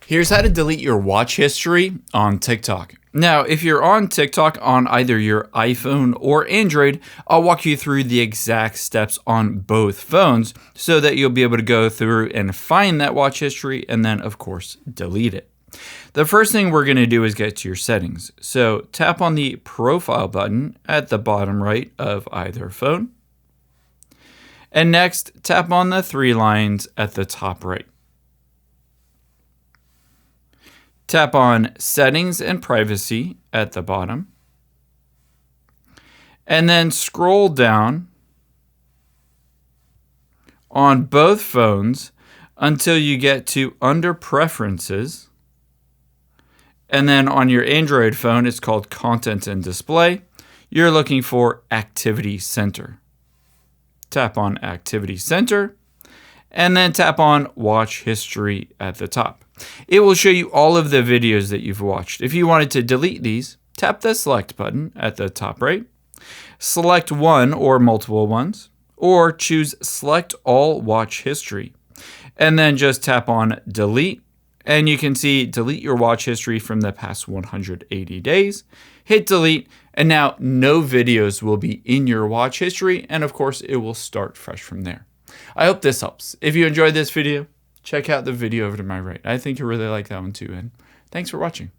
Here's how to delete your watch history on TikTok. Now, if you're on TikTok on either your iPhone or Android, I'll walk you through the exact steps on both phones so that you'll be able to go through and find that watch history and then, of course, delete it. The first thing we're going to do is get to your settings. So tap on the profile button at the bottom right of either phone. And next, tap on the three lines at the top right. Tap on Settings and Privacy at the bottom. And then scroll down on both phones until you get to Under Preferences. And then on your Android phone, it's called Content and Display. You're looking for Activity Center. Tap on Activity Center. And then tap on Watch History at the top. It will show you all of the videos that you've watched. If you wanted to delete these, tap the Select button at the top right. Select one or multiple ones, or choose Select All Watch History. And then just tap on Delete, and you can see delete your watch history from the past 180 days. Hit delete, and now no videos will be in your watch history, and of course it will start fresh from there. I hope this helps. If you enjoyed this video, check out the video over to my right. I think you'll really like that one too, and thanks for watching.